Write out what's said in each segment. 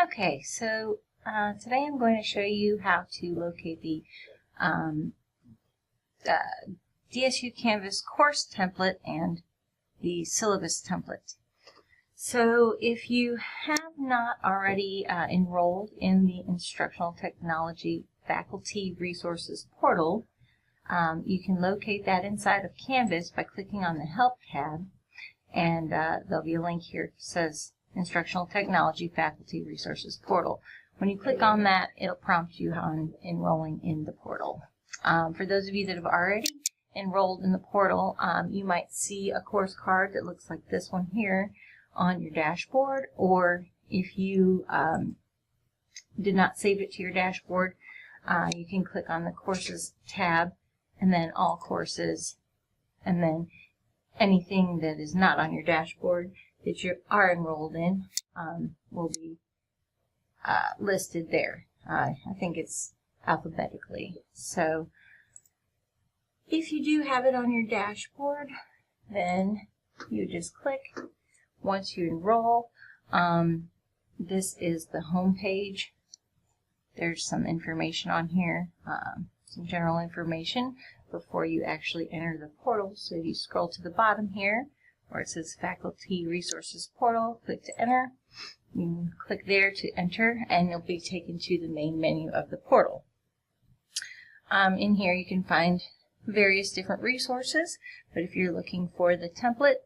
Okay, so today I'm going to show you how to locate the DSU Canvas course template and the syllabus template. So if you have not already enrolled in the Instructional Technology Faculty Resources portal, you can locate that inside of Canvas by clicking on the Help tab, and there'll be a link here that says Instructional Technology Faculty Resources Portal. When you click on that, it'll prompt you on enrolling in the portal. For those of you that have already enrolled in the portal, you might see a course card that looks like this one here on your dashboard, or if you did not save it to your dashboard, you can click on the Courses tab and then All Courses, and then anything that is not on your dashboard that you are enrolled in will be listed there. I think it's alphabetically. So if you do have it on your dashboard, then you just click. Once you enroll, this is the home page. There's some information on here, some general information before you actually enter the portal. So if you scroll to the bottom here where it says Faculty Resources Portal, click to enter. You can click there to enter, and you'll be taken to the main menu of the portal. In here you can find various different resources, but if you're looking for the template,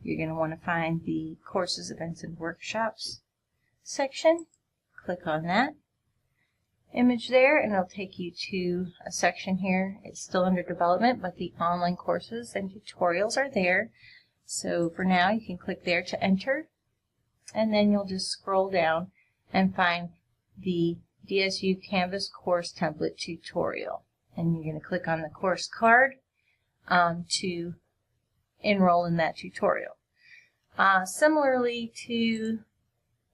you're going to want to find the Courses, Events, and Workshops section. Click on that image there, and it'll take you to a section here. It's still under development, but the online courses and tutorials are there. So for now, you can click there to enter, and then you'll just scroll down and find the DSU Canvas course template tutorial. And you're going to click on the course card to enroll in that tutorial. Similarly to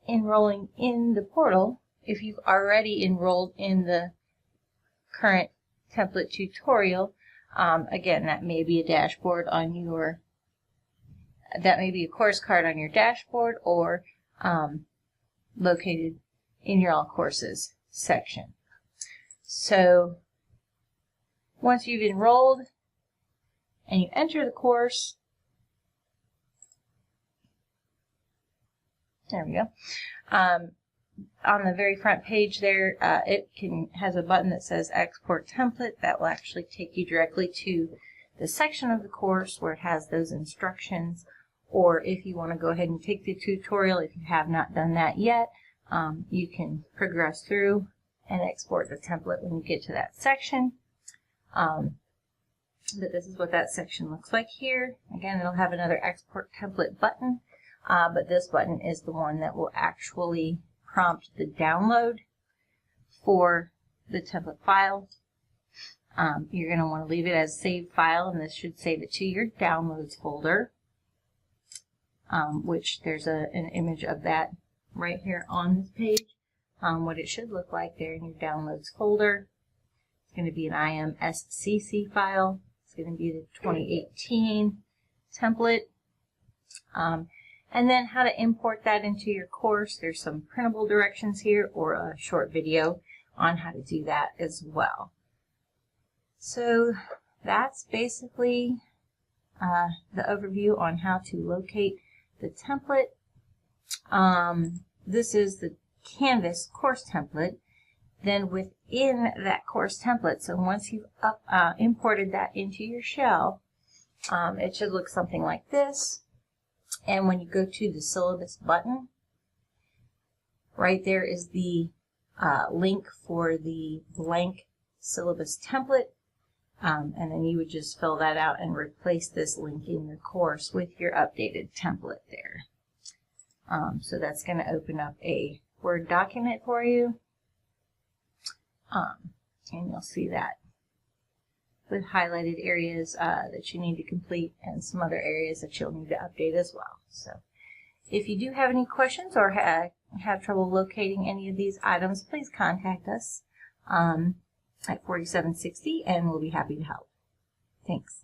enrolling in the portal, if you've already enrolled in the current template tutorial, again, that may be a dashboard on your, that may be a course card on your dashboard, or located in your All Courses section. So once you've enrolled and you enter the course, there we go. On the very front page there, it has a button that says Export Template. That will actually take you directly to the section of the course where it has those instructions. Or if you want to go ahead and take the tutorial, if you have not done that yet, you can progress through and export the template when you get to that section. But this is what that section looks like here. Again, it'll have another Export Template button, but this button is the one that will actually prompt the download for the template file. You're going to want to leave it as saved file, and this should save it to your downloads folder, which there's an image of that right here on this page. What it should look like there in your downloads folder. It's going to be an IMSCC file. It's going to be the 2018 template. And then how to import that into your course. There's some printable directions here, or a short video on how to do that as well. So that's basically the overview on how to locate the template. This is the Canvas course template. Then within that course template, so once you've imported that into your shell, it should look something like this. And when you go to the syllabus button, right there is the link for the blank syllabus template. And then you would just fill that out and replace this link in your course with your updated template there. So that's going to open up a Word document for you. And you'll see that with highlighted areas that you need to complete, and some other areas that you'll need to update as well. So if you do have any questions or have trouble locating any of these items, please contact us at 4760, and we'll be happy to help. Thanks.